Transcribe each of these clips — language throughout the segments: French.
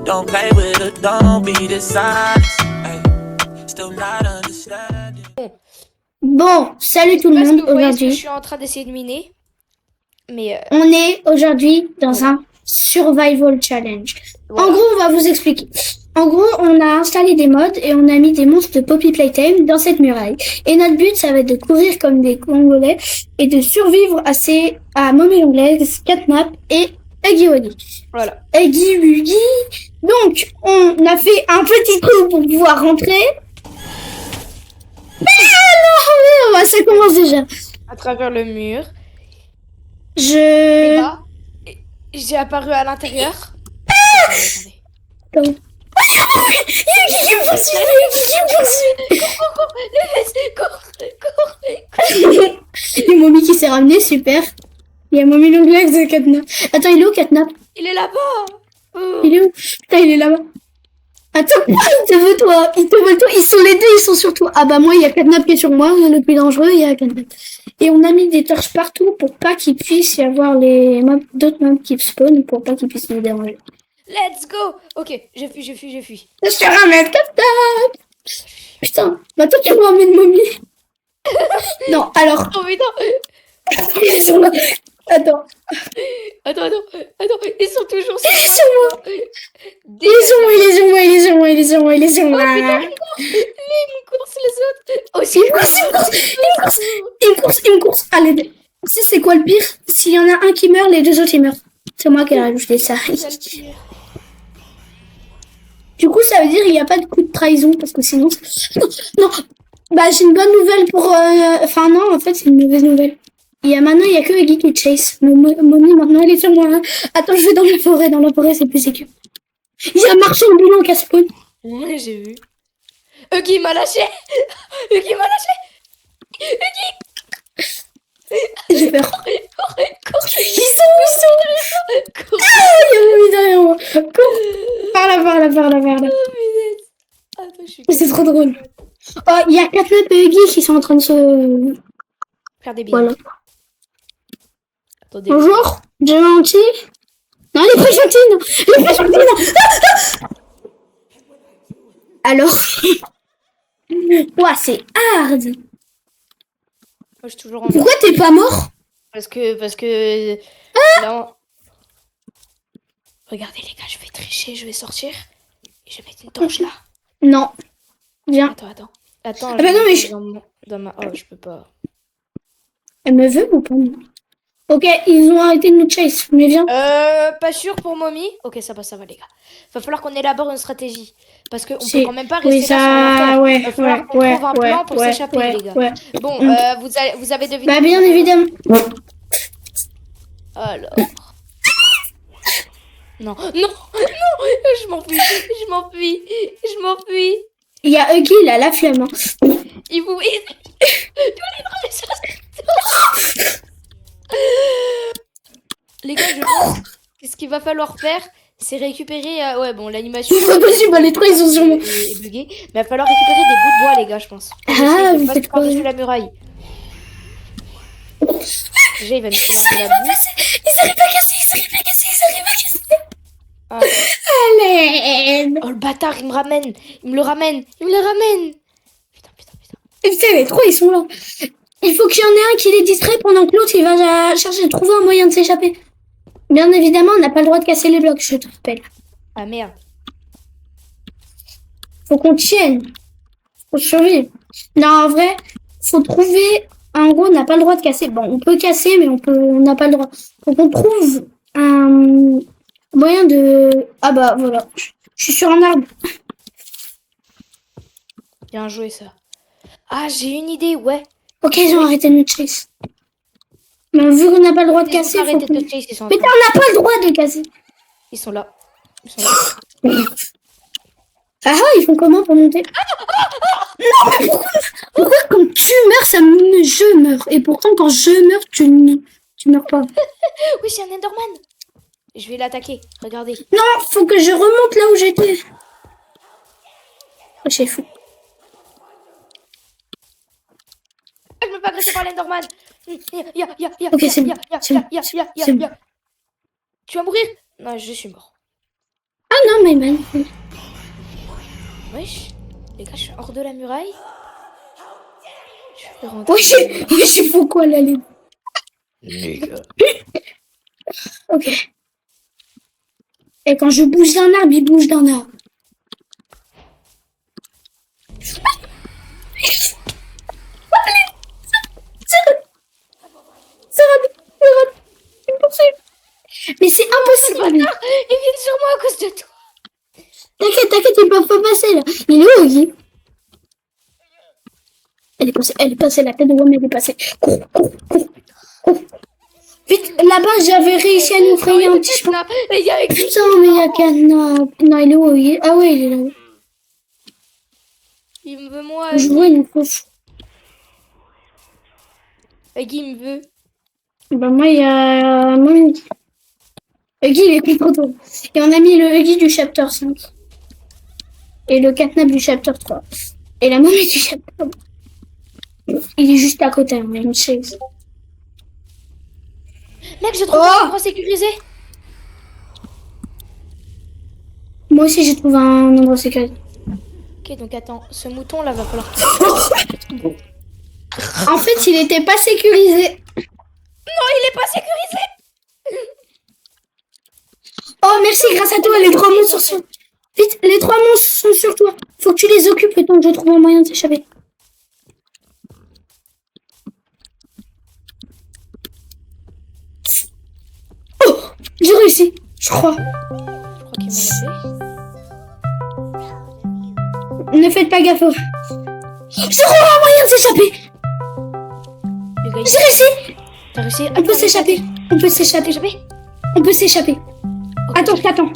Don't play with it, don't be dishonest. Ay, still not understanding. Bon, salut tout le Parce monde que vous voyez ce que je aujourd'hui. suis en train d'essayer de miner. Mais On est aujourd'hui dans Voilà. un survival challenge. voilà. En gros, on va vous expliquer. En gros, on a installé des mods et on a mis des monstres de Poppy Playtime dans cette muraille. Et notre but, ça va être de courir comme des Congolais et de survivre à Mommy Longlegs, Catnap et Huggy Wuggy. Voilà. Huggy Wuggy. Donc, on a fait un petit trou pour pouvoir rentrer. Ah non, ça commence déjà. À travers le mur. Et Je... là, j'ai apparu à l'intérieur. Attends. Huggy qui me poursuit, Huggy qui me poursuit. Cours. Et Mommy qui s'est ramené, super. Il y a Mommy Longlegs de Catnap. Attends, il est où Catnap? Il est là-bas. Il est où? Putain, il est là-bas. Attends, il te veut toi. Il te veut toi. Ils sont les deux, ils sont sur toi. Ah bah moi, il y a Catnap qui est sur moi. Le plus dangereux, il y a Catnap. Et on a mis des torches partout pour pas qu'il puisse y avoir d'autres mobs qui spawnent pour pas qu'ils puissent nous déranger. Let's go. Ok, j'ai fui. Je te ramène Catnap. Putain, bah toi tu me ramènes Mommy. Non, alors. Oh putain. Ils sont là. Attends. Attends. Ils sont toujours Ils sont sur moi. Des- Il est sur moi, il est sur moi, il est sur moi, il est sur moi, il est sur Oh moi. putain, ils me coursent les autres. Oh, Il me course. Allez, tu sais c'est quoi le pire? S'il y en a un qui meurt, les deux autres ils meurent. C'est moi qui ai rajouté ça. Du coup, ça veut dire qu'il n'y a pas de coup de trahison parce que sinon. Non. Bah, j'ai une bonne nouvelle pour. Enfin, non, en fait, c'est une mauvaise nouvelle. Maintenant, il n'y a que Huggy qui chase. Mommy, maintenant, elle est sur moi. Attends, je vais dans la forêt. Dans la forêt, c'est plus sécure. Il y a un marchand ambulant qui a spawn. Ouais, j'ai vu. Huggy m'a lâché. J'ai peur. Cours. Ils sont. Cours. Ah, il y a Mommy derrière moi. Cours. Par là. Attends, je suis C'est trop drôle. Oh, il y a Catnap et Huggy qui sont en train de se. faire des billes. Voilà. Attendez. Bonjour, gentil. Non, il est pas gentil, non. Il est pas gentil, non. Alors. Ouah, c'est hard. Moi, je suis toujours en Pourquoi t'es pas mort? Parce que là, regardez les gars, je vais tricher, je vais sortir et je vais mettre une torche là. Non. Viens. Attends. Ah bah non, mais je... dans ma... Oh, je peux pas. Elle me veut ou pas? Ok, ils ont arrêté de nous chase. Mais viens. Pas sûr pour Mommy. Ok, ça va les gars. Va falloir qu'on élabore une stratégie parce qu'on peut quand même pas rester Oui, là sans rien ça... faire. Ouais, Va falloir qu'on trouve un plan pour s'échapper les gars. Ouais. Bon, vous avez deviné. Bah bien évidemment. Alors. Non, je m'enfuis. Il y a Huggy, il a la flemme. Hein. Il vous... Les gars, je pense que ce qu'il va falloir faire, c'est récupérer... ouais, bon, l'animation... C'est pas possible, les trois, ils sont sur moi. est buggée. Mais il va falloir récupérer des bouts de bois, les gars, je pense. Ah, vous faites quoi? Par-dessus la muraille. Déjà, il va me tirer un peu la boue. Ils arrivent à casser. Ah. Allez. Oh, le bâtard, il me le ramène. Putain. Et putain, les trois, ils sont là. Il faut qu'il y en ait un qui les distrait pendant que l'autre, il va chercher à trouver un moyen de s'échapper. Bien évidemment, on n'a pas le droit de casser les blocs, je te rappelle. Ah, merde. Faut qu'on tienne. Faut survivre. Non, en vrai, faut trouver... En gros, on n'a pas le droit de casser. Bon, on peut casser, mais on n'a pas le droit. Faut qu'on trouve un moyen de... Ah bah, voilà. Je suis sur un arbre. Bien joué, ça. Ah, j'ai une idée, ouais. Ok, ils ont arrêté de nous chase. Mais vu qu'on n'a pas le droit de casser, faut Arrêtez qu'on... de te chase, ils sont en Mais train- on n'a pas le droit de casser. Ils sont là. Ah, ils font comment pour monter? Non, mais pourquoi quand tu meurs, je meurs. Et pourtant, quand je meurs, tu meurs pas. Oui, c'est un Enderman. Je vais l'attaquer, regardez. Non, faut que je remonte là où j'étais. Oh, j'ai fou. Je me fais agresser par l'Enderman. Ok, c'est bon. C'est bon. Tu vas mourir. Non, je suis mort. Ah non, mais man. Wesh. Les gars, je suis hors de la muraille. Je vais rentrer. Oui, je fous quoi là, les... Les gars. Ok. Et quand je bouge d'un arbre, il bouge d'un arbre. Mais c'est impossible. Ils viennent sur moi à cause de toi. T'inquiète, ils peuvent pas passer là. Il est où, Guy? Elle est passée, la tête de Wam, elle est passée. Cours. Vite, là-bas, j'avais réussi à nous frayer un petit chemin. Les gars, avec Putain, mais il y a Canap. Non, il est où, Guy? Ah ouais, il est là. il me veut moi. Je vois une couche. Guy, il me veut. Bah, moi, il y a... Guy, il est plus content. Et on a mis le Huggy du chapter 5. Et le catnap du chapter 3. Et la momie du chapter 2. Il est juste à côté, on a une chaise. Mec, je trouve un endroit sécurisé. Moi aussi, j'ai trouvé un endroit sécurisé. Ok, donc attends, ce mouton là va falloir. En fait, il était pas sécurisé. Non, il est pas sécurisé. Oh, merci, grâce à toi, les 3 monstres sont sur... Vite, les 3 monstres sont sur toi. Faut que tu les occupes le temps que je trouve un moyen de s'échapper. Oh, j'ai réussi, je crois. Je crois qu'il m'a lâché. Ne faites pas gaffe. Je trouve un moyen de s'échapper. Les gars, J'ai réussi. t'as réussi. On peut s'échapper. On peut s'échapper. Échapper. On peut s'échapper. Attends, je t'attends.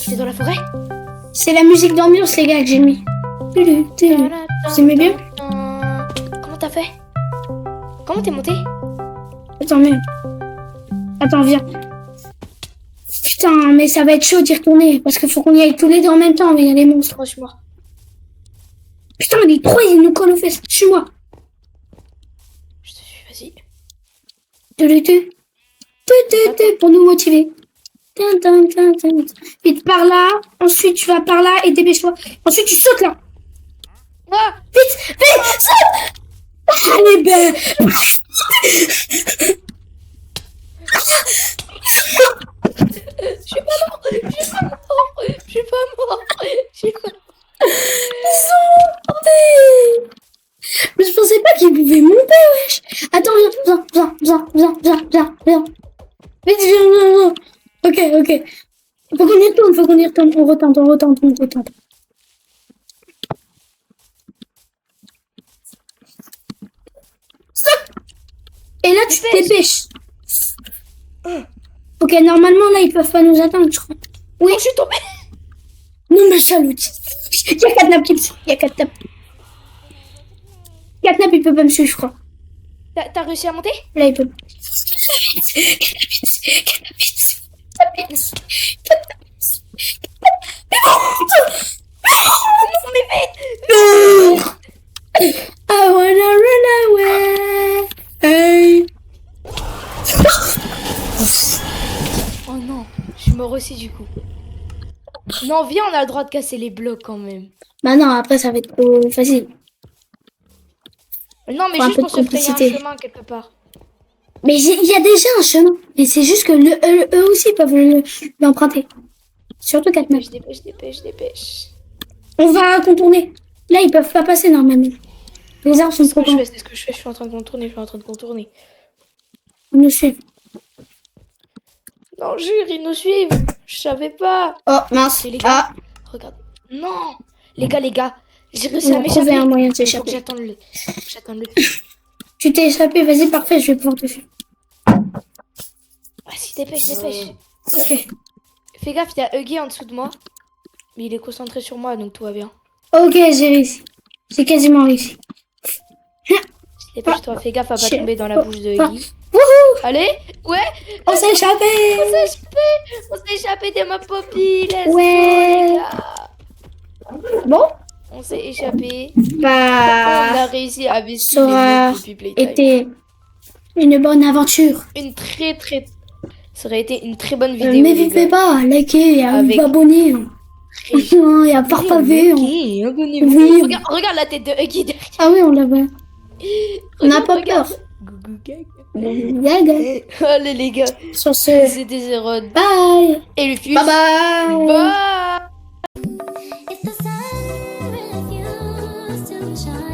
T'es dans la forêt. C'est la musique d'ambiance, les gars, que j'ai mis. Vous aimez bien? Comment t'as fait? Comment t'es monté? Attends, mais... Attends, viens. Putain, mais ça va être chaud d'y retourner. Parce qu'il faut qu'on y aille tous les deux en même temps. Mais il y a les monstres. Oh, je suis mort. Putain, les 3, ils nous collent aux fesses. Suis-moi. Je te suis, vas-y. Pour nous motiver. Vite par là. Ensuite, tu vas par là et dépêche-toi. Ensuite, tu sautes là. Ah, Vite, saute. Allez, ben. je suis pas mort. Ils sont montés. Mais je pensais pas qu'ils pouvaient monter, wesh. Attends, viens. Vite, viens. Ok. Faut qu'on y retourne, On retente. Stop. Et là, tu te dépêches. Ok, normalement, là, ils peuvent pas nous atteindre, je crois. Oui. Je suis tombée. Non, ma salope. Il y a Catnap qui me suit. Catnap, il peut pas me suivre, je crois. T'as réussi à monter? Là, il peut. I wanna run away. Hey. Oh non, je suis mort aussi du coup. Non, viens, on a le droit de casser les blocs quand même. Bah non, après, ça va être trop facile. Non, mais Faut un juste peu pour de se frayer un complicité. chemin quelque part. Mais il y a déjà un chemin. Mais c'est juste que eux aussi peuvent l'emprunter. Surtout Catnap. Dépêche. On va contourner. Là, ils peuvent pas passer normalement. Les arbres sont C'est ce trop que je grands. fais, je suis en train de contourner. Ils nous suivent. Non, jure, ils nous suivent. Je savais pas. Oh, mince. Et les gars, regardez. Non, les gars, j'ai réussi à On va m'échapper. trouver un moyen de Il faut que s'échapper. j'attende le. Tu t'es échappé, vas-y, parfait, je vais pouvoir te suivre. Vas-y, dépêche. Ok. Fais gaffe, il y a Huggy en dessous de moi. Mais il est concentré sur moi, donc tout va bien. Ok, j'ai réussi. J'ai quasiment réussi. Dépêche-toi, fais gaffe à pas tomber dans la bouche de Huggy. Wouhou! Allez, ouais, On s'est échappé! on s'est échappé de ma poppy, let's go, Ouais. les gars. Bon, On s'est échappé. bah, On a réussi à baisser ça aura les mots Poppy Playtime. été une bonne aventure. Une très Ça aurait été une très bonne vidéo. les N'hésitez gars. pas à liker et à Avec- vous abonner. Et à partager. Ok, abonnez-vous. Oui. Regarde la tête de Huggy derrière. Ah oui, on l'a vu. On n'a Regarde, pas regarde. peur. Gougou gaga. Gaga. Allez les gars, Sur ce, c'était Zéro. bye. Et le fils. Bye bye. Bye. If the sun refused to shine.